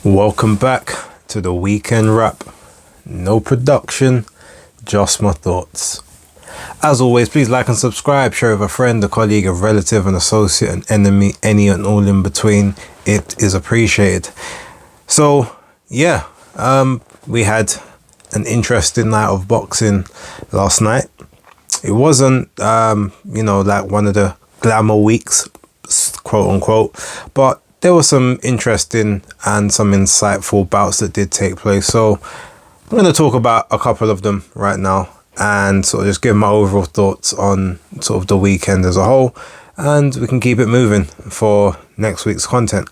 Welcome back to the weekend wrap. No production, just my thoughts. As always, please like and subscribe, share with a friend, a colleague, a relative, an associate, an enemy, any and all in between. It is appreciated. So, yeah, we had an interesting night of boxing last night. It wasn't, like one of the glamour weeks, quote unquote, but there were some interesting and some insightful bouts that did take place. So I'm going to talk about a couple of them right now and sort of just give my overall thoughts on sort of the weekend as a whole, and we can keep it moving for next week's content.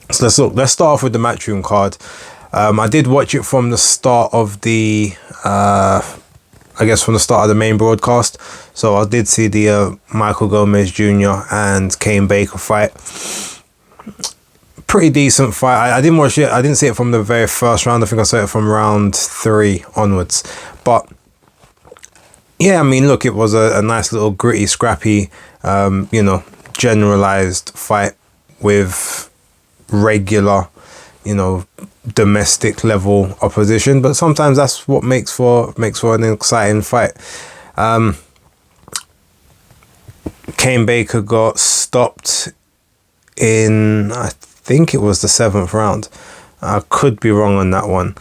So let's start off with the Matchroom card. I did watch it from the start of the from the start of the main broadcast. So I did see the Michael Gomez Jr. and Cain Baker fight. Pretty decent fight. I didn't watch it. I didn't see it from the very first round. I think I saw it from round 3 onwards. But yeah, I mean, look, it was a nice little gritty, scrappy, generalized fight with regular, domestic level opposition. But sometimes that's what makes for an exciting fight. Cain Baker got stopped in, I think it was the 7th round. I could be wrong on that one.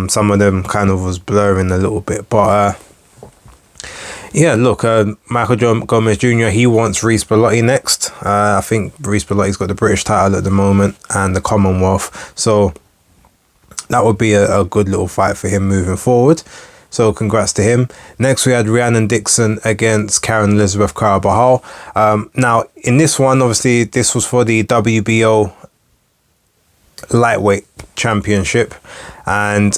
Some of them kind of was blurring a little bit, but Michael Gomez Jr., he wants Reece Bellotti next. I think Reece Bellotti's got the British title at the moment and the Commonwealth, so that would be a good little fight for him moving forward. So congrats to him. Next, we had Rhiannon Dixon against Karen Elizabeth Carabajal. Now, in this one, obviously, this was for the WBO lightweight championship. And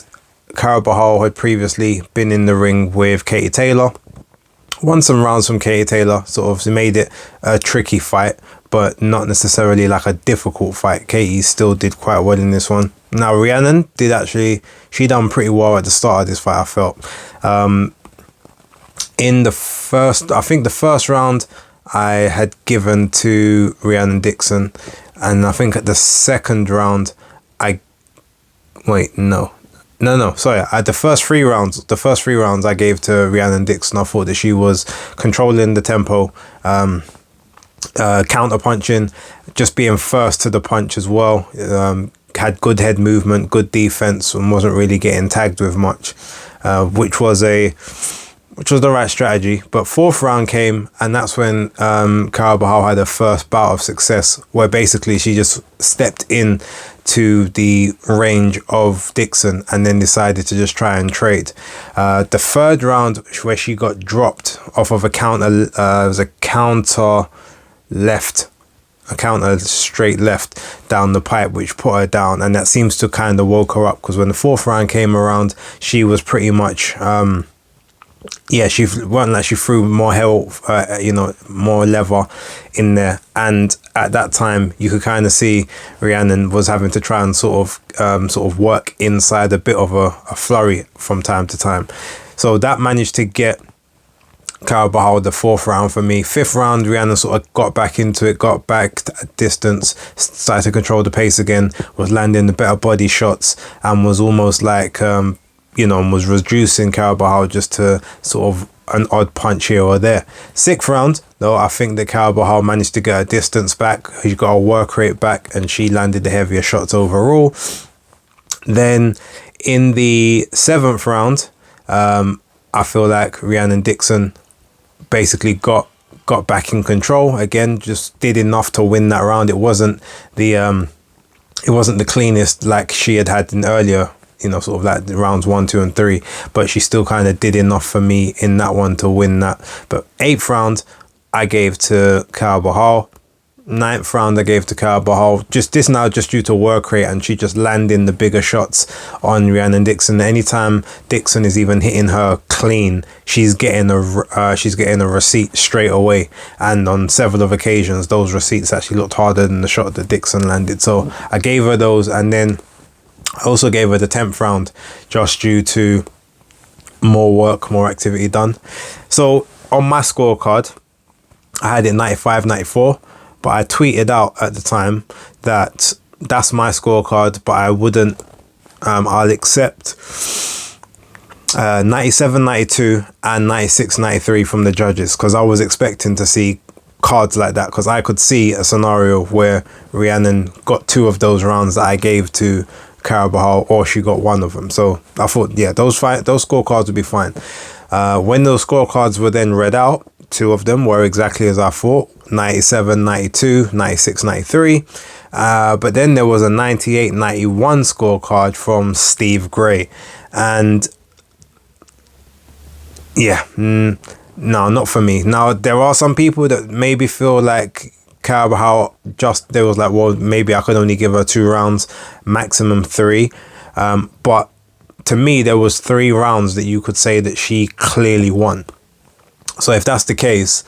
Carabajal had previously been in the ring with Katie Taylor. Won some rounds from Katie Taylor. Sort of made it a tricky fight, but not necessarily like a difficult fight. Katie still did quite well in this one. Now, Rhiannon she done pretty well at the start of this fight, I felt. In the first round, I had given to Rhiannon Dixon. And I think at the second round, At the first three rounds I gave to Rhiannon Dixon. I thought that she was controlling the tempo, counter punching, just being first to the punch as well. Had good head movement, good defense, and wasn't really getting tagged with much, which was the right strategy. But 4th round came, and that's when Carabajal had her first bout of success, where basically she just stepped in to the range of Dixon and then decided to just try and trade. The 3rd round, where she got dropped off of a counter, was a counter straight left down the pipe, which put her down, and that seems to kind of woke her up, because when the 4th round came around, she was pretty much she threw more more lever in there, and at that time you could kind of see Rhiannon was having to try and sort of work inside a bit of a flurry from time to time. So that managed to get Carabajal the 4th round for me. 5th round, Rhiannon sort of got back into it, got back distance, started to control the pace again, was landing the better body shots, and was almost like was reducing Carabajal just to sort of an odd punch here or there. 6th round, though, I think that Carabajal managed to get her distance back. She got her work rate back, and she landed the heavier shots overall. Then in the 7th round, I feel like Rhiannon Dixon basically got back in control again, just did enough to win that round. It wasn't the cleanest like she had in earlier, sort of like the rounds 1, 2, and 3, but she still kind of did enough for me in that one to win that. But 8th round, I gave to Carabajal. 9th round I gave to Carabajal, just due to work rate, and she just landing the bigger shots on Rhiannon Dixon. Anytime Dixon is even hitting her clean, she's getting a receipt straight away, and on several of occasions those receipts actually looked harder than the shot that Dixon landed. So I gave her those, and then I also gave her the 10th round just due to more work, more activity done. So on my scorecard, I had it 95-94, but I tweeted out at the time that that's my scorecard, but I wouldn't, I'll accept 97, 92 and 96, 93 from the judges, because I was expecting to see cards like that, because I could see a scenario where Rhiannon got 2 of those rounds that I gave to Carabohal, or she got 1 of them. So I thought, yeah, those scorecards would be fine. When those scorecards were then read out, 2 of them were exactly as I thought: 97, 92, 96, 93. But then there was a 98, 91 scorecard from Steve Gray. And yeah, no, not for me. Now, there are some people that maybe feel like Carabohal they was like, well, maybe I could only give her 2 rounds, maximum 3. But to me, there was 3 rounds that you could say that she clearly won. So if that's the case,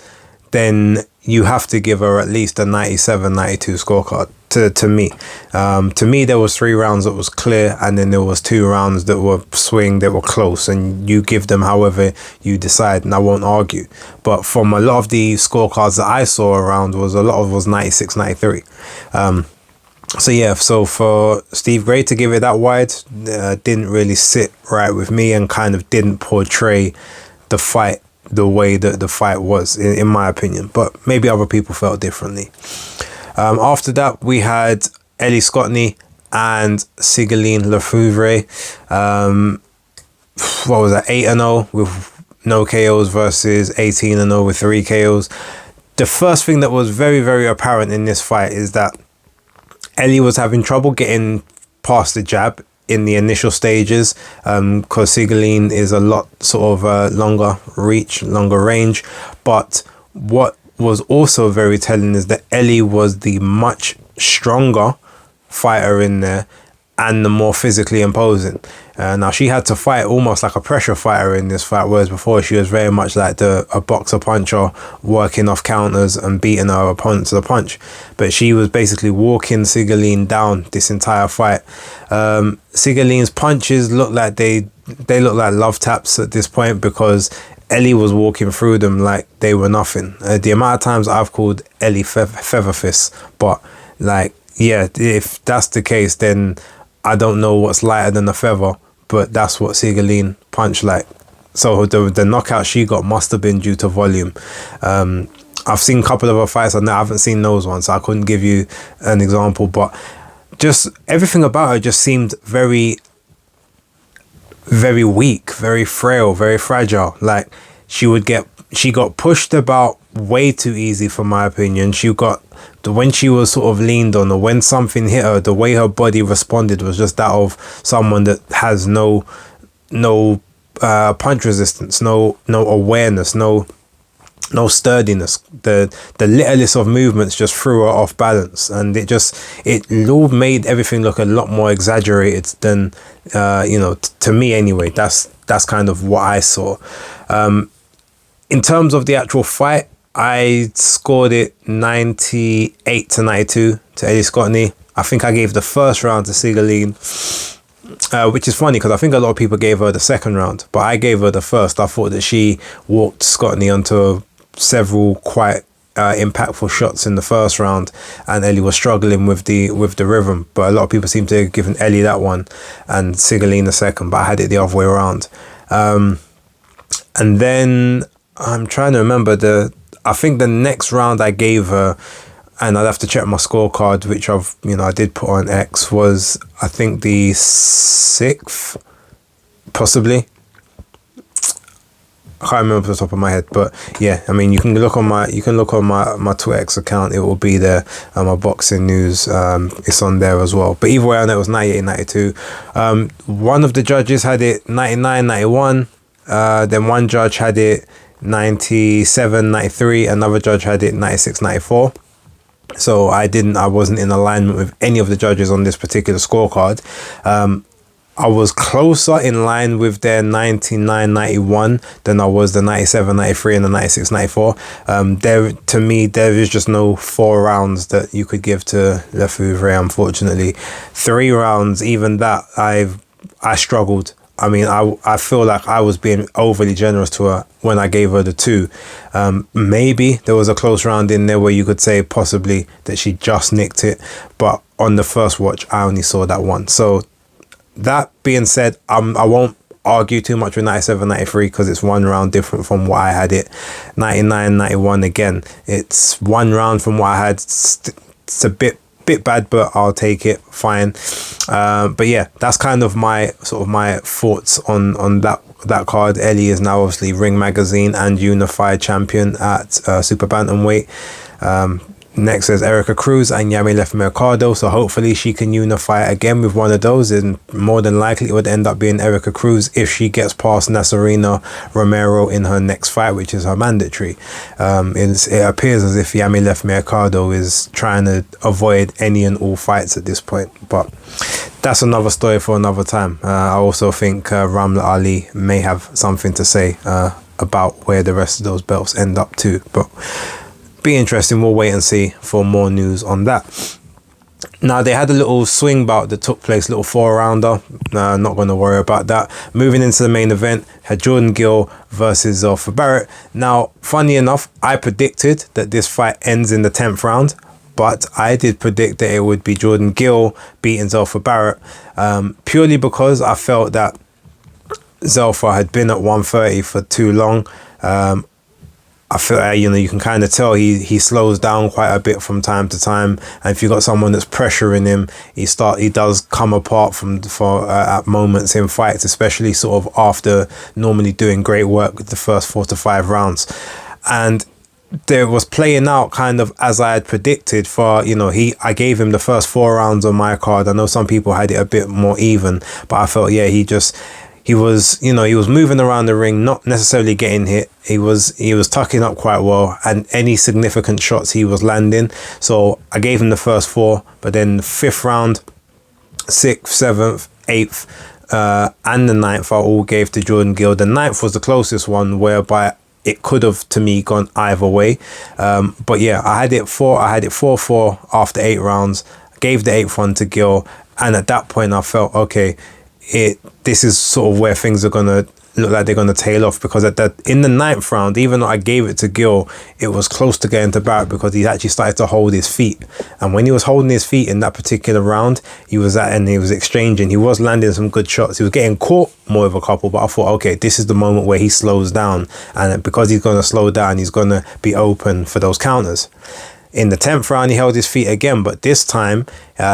then you have to give her at least a 97, 92 scorecard to me. To me, there was 3 rounds that was clear, and then there was 2 rounds that were swing, that were close, and you give them however you decide, and I won't argue. But from a lot of the scorecards that I saw around, a lot of it was 96, 93. So yeah, so for Steve Gray to give it that wide didn't really sit right with me, and kind of didn't portray the fight the way that the fight was, in my opinion. But maybe other people felt differently. After that, we had Ellie Scotney and Sigaline Lefevre. What was that? 8-0 with no KOs versus 18-0 with 3 KOs. The first thing that was very, very apparent in this fight is that Ellie was having trouble getting past the jab in the initial stages, because Sigaline is a lot sort of longer reach, longer range. But what was also very telling is that Ellie was the much stronger fighter in there, and the more physically imposing. Now, she had to fight almost like a pressure fighter in this fight, whereas before she was very much like a boxer puncher, working off counters and beating her opponent to the punch. But she was basically walking Sigaline down this entire fight. Sigaline's punches looked like they look like love taps at this point, because Ellie was walking through them like they were nothing. The amount of times I've called Ellie feather fists, but like, yeah, if that's the case, then I don't know what's lighter than a feather, but that's what Sigaline punched like. So the knockout she got must have been due to volume. I've seen a couple of her fights, and I haven't seen those ones, so I couldn't give you an example. But just everything about her just seemed very, very weak, very frail, very fragile. Like she got pushed about way too easy, for my opinion. When she was sort of leaned on, or when something hit her, the way her body responded was just that of someone that has no punch resistance, no awareness, no sturdiness. The littlest of movements just threw her off balance, and it all made everything look a lot more exaggerated than to me anyway. That's kind of what I saw. In terms of the actual fight, I scored it 98 to 92 to Ellie Scotney. I think I gave the first round to Sigaline, which is funny because I think a lot of people gave her the second round, but I gave her the first. I thought that she walked Scotney onto several quite impactful shots in the first round, and Ellie was struggling with the rhythm. But a lot of people seem to have given Ellie that one and Sigaline the second, but I had it the other way around. And then I'm trying to remember I think the next round I gave her, and I'd have to check my scorecard, which I did put on X, was I think the 6th, possibly. I can't remember off the top of my head, but yeah, I mean, you can look on my Twitter X account. It will be there. My boxing news, it's on there as well. But either way, I know it was 98, 92. One of the judges had it 99, 91. Then one judge had it 97, 93. Another judge had it 96, 94. So I wasn't in alignment with any of the judges on this particular scorecard. I was closer in line with their 99, 91 than I was the 97, 93 and the 96, 94. To me, there is just no 4 rounds that you could give to Lefevre, unfortunately. 3 rounds, even that, I struggled. I mean, I feel like I was being overly generous to her when I gave her the 2. Maybe there was a close round in there where you could say possibly that she just nicked it. But on the first watch, I only saw that one. So that being said, I won't argue too much with 97, 93 because it's one round different from what I had it. 99, 91 again, it's one round from what I had. It's a bit bad, but I'll take it, fine. But yeah, that's kind of my thoughts on that card. Ellie is now obviously Ring Magazine and Unified Champion at Super Bantamweight. Next is Erica Cruz and Yamileth Mercado, so hopefully she can unify again with one of those, and more than likely it would end up being Erica Cruz if she gets past Nasarina Romero in her next fight, which is her mandatory. It appears as if Yamileth Mercado is trying to avoid any and all fights at this point, but that's another story for another time. I also think Ramla Ali may have something to say about where the rest of those belts end up too, but be interesting. We'll wait and see for more news on that. Now, they had a little swing bout that took place, little 4-rounder. Not going to worry about that. Moving into the main event, had Jordan Gill versus Zelfa Barrett. Now, funny enough, I predicted that this fight ends in the 10th round, but I did predict that it would be Jordan Gill beating Zelfa Barrett, purely because I felt that Zelfa had been at 130 for too long. I feel, you can kind of tell he slows down quite a bit from time to time, and if you've got someone that's pressuring him, he does come apart at moments in fights, especially sort of after normally doing great work with the first 4 to 5 rounds. And there was playing out kind of as I had predicted for, I gave him the first 4 rounds on my card. I know some people had it a bit more even, but I felt, he was moving around the ring, not necessarily getting hit. He was tucking up quite well, and any significant shots he was landing. So I gave him the first 4, but then the 5th round, 6th, 7th, 8th, and the 9th I all gave to Jordan Gill. The 9th was the closest one, whereby it could have, to me, gone either way. But yeah, I had it 4-4 after 8 rounds. Gave the 8th one to Gill, and at that point I felt, okay, this is sort of where things are gonna look like they're gonna tail off, because in the 9th round, even though I gave it to Gill, it was close to getting to Barrett because he actually started to hold his feet. And when he was holding his feet in that particular round, he was exchanging. He was landing some good shots. He was getting caught more of a couple, but I thought, okay, this is the moment where he slows down, and because he's gonna slow down, he's gonna be open for those counters. In the 10th round, he held his feet again, but this time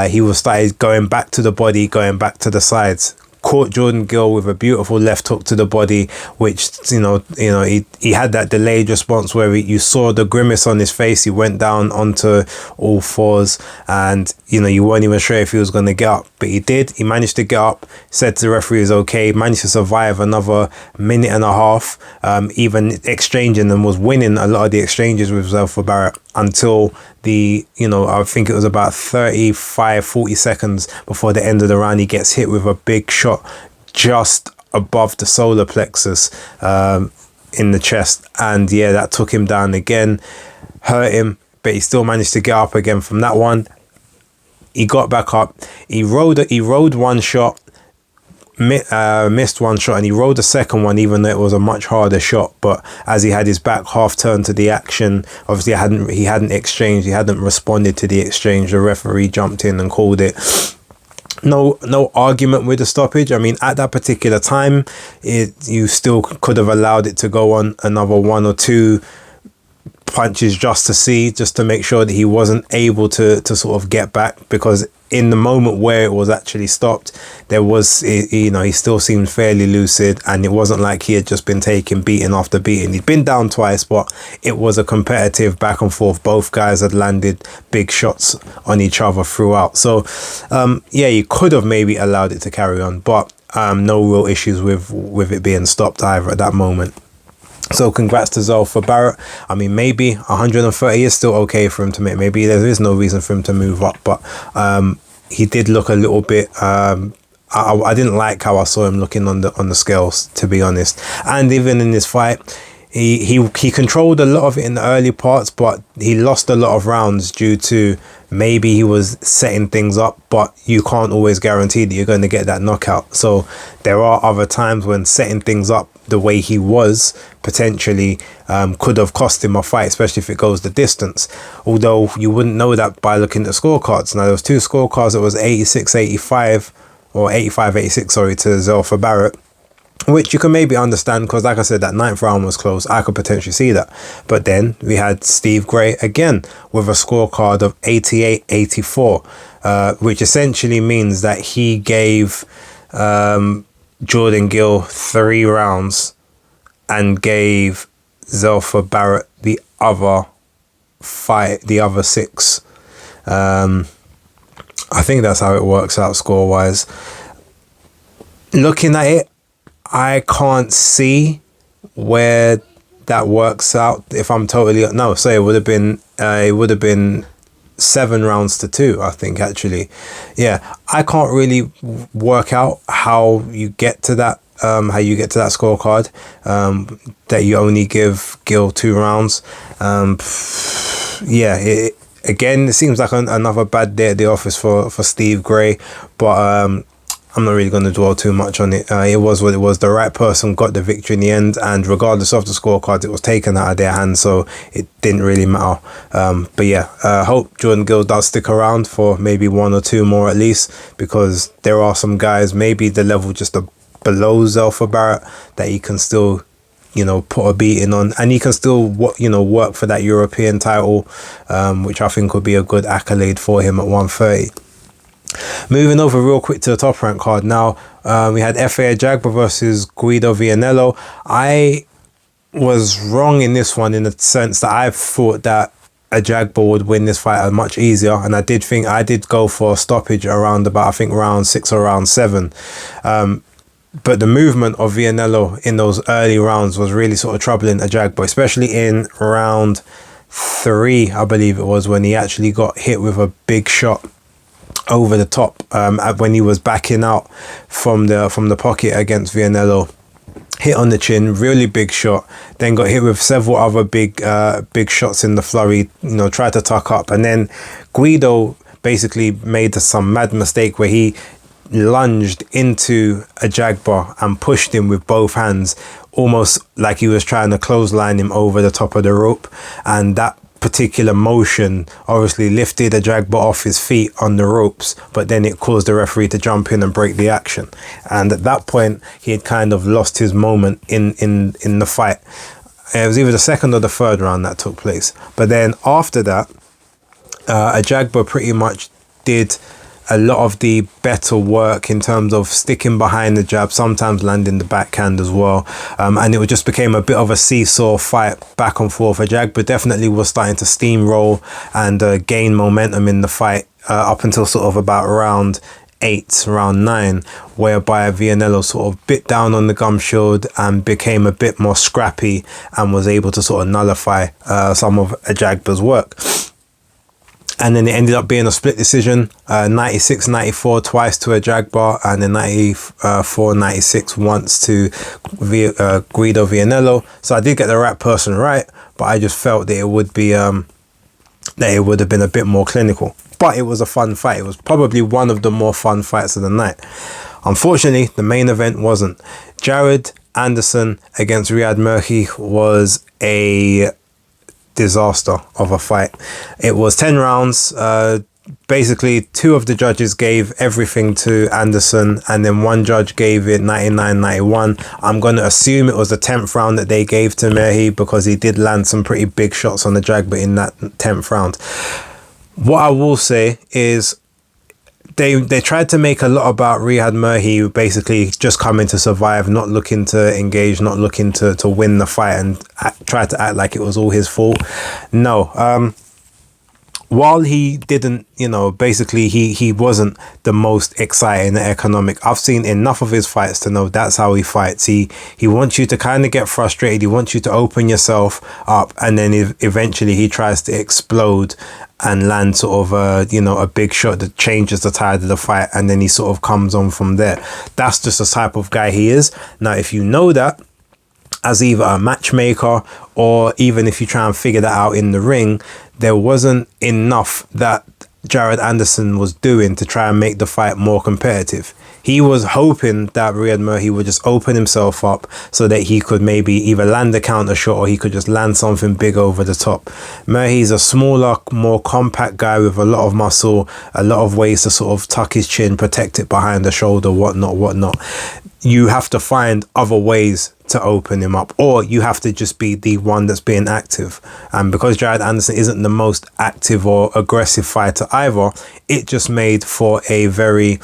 he started going back to the body, going back to the sides. Caught Jordan Gill with a beautiful left hook to the body, which he had that delayed response where you saw the grimace on his face. He went down onto all 4s, and you weren't even sure if he was going to get up, but he did. He managed to get up, said to the referee it was okay, managed to survive another minute and a half, even exchanging, and was winning a lot of the exchanges with Zelfa Barrett until I think it was about 40 seconds before the end of the round. He gets hit with a big shot just above the solar plexus in the chest, and yeah, that took him down again, hurt him, but he still managed to get up again from that one. He got back up, he rode one shot, missed one shot, and he rode the second one, even though it was a much harder shot. But as he had his back half turned to the action, obviously he hadn't exchanged, he hadn't responded to the exchange. The referee jumped in and called it. No argument with the stoppage. I mean, at that particular time, you still could have allowed it to go on another 1 or 2 punches just to make sure that he wasn't able to sort of get back, because in the moment where it was actually stopped, there was, he still seemed fairly lucid, and it wasn't like he had just been taking beating after beating. He'd been down twice, but it was a competitive back and forth. Both guys had landed big shots on each other throughout. So you could have maybe allowed it to carry on, but no real issues with it being stopped either at that moment. So congrats to Zelfa Barrett. I mean, maybe 130 is still okay for him to make. Maybe there is no reason for him to move up, but he did look a little bit. I didn't like how I saw him looking on the scales, to be honest. And even in this fight, he controlled a lot of it in the early parts, but he lost a lot of rounds due to maybe he was setting things up, but you can't always guarantee that you're going to get that knockout. So there are other times when setting things up the way he was, potentially could have cost him a fight, especially if it goes the distance. Although you wouldn't know that by looking at the scorecards. Now, there was two scorecards. It was 86-85, or 85-86, sorry, to Zelfa Barrett, which you can maybe understand because, like I said, that ninth round was close. I could potentially see that. But then we had Steve Gray again with a scorecard of 88-84, which essentially means that he gave Jordan Gill 3 rounds and gave Zelfa Barrett the other 6. I think that's how it works out score-wise. Looking at it, I can't see where that works out. If I'm totally no, so it would have been 7 rounds to 2. I think actually, yeah, I can't really work out how you get to that. How you get to that scorecard, that you only give Gill 2 rounds. Again, it seems like another bad day at the office for Steve Gray, but I'm not really going to dwell too much on it. It was what it was. The right person got the victory in the end, and regardless of the scorecards, it was taken out of their hands, so it didn't really matter. But yeah, hope Jordan Gill does stick around for maybe 1 or 2 more at least, because there are some guys, maybe the level just below Zelfa Barrett, that he can still, put a beating on, and he can still, work for that European title, which I think would be a good accolade for him at 130. Moving over real quick to the top rank card now, we had F.A. Ajagba versus Guido Vianello. I was wrong in this one in the sense that I thought that Ajagba would win this fight much easier, and I did go for a stoppage around about, I think, round 6 or round 7. But the movement of Vianello in those early rounds was really sort of troubling Ajagba, especially in round 3, I believe it was, when he actually got hit with a big shot over the top, when he was backing out from the pocket against Vianello. Hit on the chin, really big shot, then got hit with several other big shots in the flurry, tried to tuck up, and then Guido basically made some mad mistake where he lunged into Ajagba and pushed him with both hands, almost like he was trying to clothesline him over the top of the rope, and that particular motion obviously lifted Ajagba off his feet on the ropes, but then it caused the referee to jump in and break the action, and at that point he had kind of lost his moment in the fight. It was either the second or the third round that took place, but then after that Ajagba pretty much did a lot of the better work in terms of sticking behind the jab, sometimes landing the backhand as well, and it just became a bit of a seesaw fight back and forth. Ajagba definitely was starting to steamroll and gain momentum in the fight up until sort of about round 8, round 9, whereby Vianello sort of bit down on the gum shield and became a bit more scrappy and was able to sort of nullify some of Ajagba's work. And then it ended up being a split decision, 96-94 twice to Ajagba, and then 94-96 once to Guido Vianello. So I did get the right person right, but I just felt that it would be that it would have been a bit more clinical. But it was a fun fight. It was probably one of the more fun fights of the night. Unfortunately, the main event wasn't. Jared Anderson against Riyad Murphy was a disaster of a fight. It was 10 rounds. Basically 2 of the judges gave everything to Anderson, and then 1 judge gave it 99-91. I'm going to assume it was the 10th round that they gave to Murphy, because he did land some pretty big shots on the Jagba in that 10th round. What I will say is they tried to make a lot about Riyad Murphy basically just coming to survive, not looking to engage, not looking to win the fight, and try to act like it was all his fault. No, while he didn't, basically he wasn't the most exciting and economic. I've seen enough of his fights to know that's how he fights. He wants you to kind of get frustrated. He wants you to open yourself up, and then eventually he tries to explode and land sort of a big shot that changes the tide of the fight, and then he sort of comes on from there. That's just the type of guy he is. Now, if you know that as either a matchmaker, or even if you try and figure that out in the ring, there wasn't enough that Jared Anderson was doing to try and make the fight more competitive. He was hoping that Riyad Mahrez would just open himself up so that he could maybe either land a counter shot or he could just land something big over the top. Mahrez's a smaller, more compact guy with a lot of muscle, a lot of ways to sort of tuck his chin, protect it behind the shoulder, whatnot. You have to find other ways to open him up, or you have to just be the one that's being active. And because Jared Anderson isn't the most active or aggressive fighter either, it just made for a very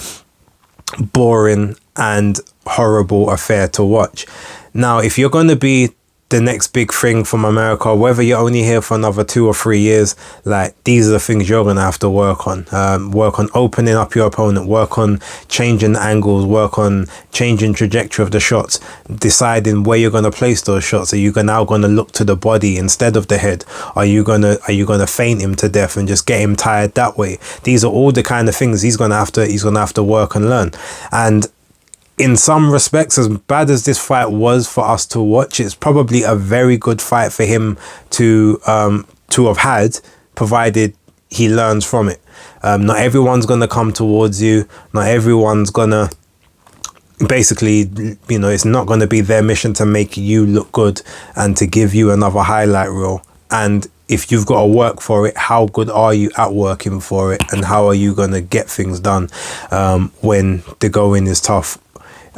boring and horrible affair to watch. Now, if you're going to be the next big thing from America, whether you're only here for another 2 or 3 years, like, these are the things you're going to have to work on. Work on opening up your opponent, work on changing the angles, work on changing trajectory of the shots, deciding where you're going to place those shots. Are you now going to look to the body instead of the head? Are you going to feint him to death and just get him tired that way? These are all the kind of things he's going to have to work and learn. And in some respects, as bad as this fight was for us to watch, it's probably a very good fight for him to have had, provided he learns from it. Not everyone's going to come towards you. Not everyone's going to, basically, it's not going to be their mission to make you look good and to give you another highlight reel. And if you've got to work for it, how good are you at working for it? And how are you going to get things done when the going is tough?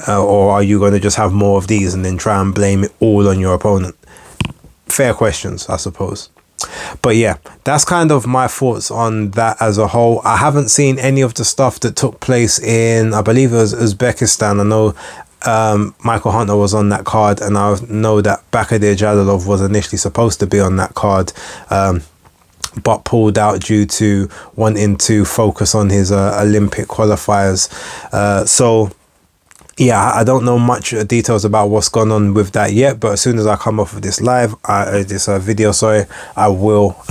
Or are you going to just have more of these and then try and blame it all on your opponent? Fair questions, I suppose. But yeah, that's kind of my thoughts on that as a whole. I haven't seen any of the stuff that took place in, I believe it was Uzbekistan. I know Michael Hunter was on that card, and I know that Bakadir Jalilov was initially supposed to be on that card, but pulled out due to wanting to focus on his Olympic qualifiers. So yeah, I don't know much details about what's gone on with that yet, but as soon as I come off of this video, I will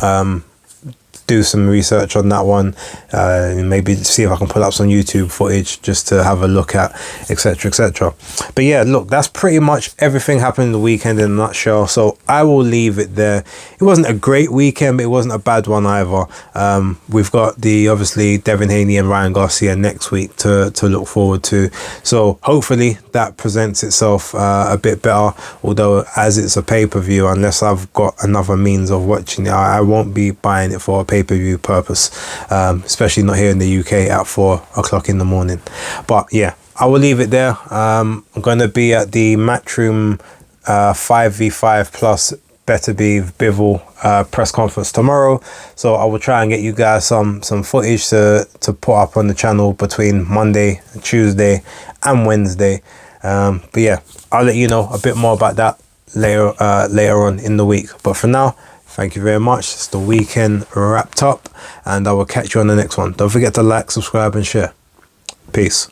do some research on that one, maybe see if I can pull up some YouTube footage just to have a look at, etc. But yeah, look, that's pretty much everything happened in the weekend in a nutshell, so I will leave it there. It wasn't a great weekend, but it wasn't a bad one either. We've got obviously Devin Haney and Ryan Garcia next week to look forward to, so hopefully that presents itself a bit better, although as it's a pay-per-view, unless I've got another means of watching it, I won't be buying it for a pay-per-view purpose, especially not here in the UK at 4 o'clock in the morning. But yeah, I will leave it there. I'm going to be at the Matchroom 5v5 plus Better Be Bivol press conference tomorrow, so I will try and get you guys some footage to put up on the channel between Monday, Tuesday and Wednesday. But yeah, I'll let you know a bit more about that later on in the week. But for now, thank you very much. It's the weekend wrapped up, and I will catch you on the next one. Don't forget to like, subscribe and share. Peace.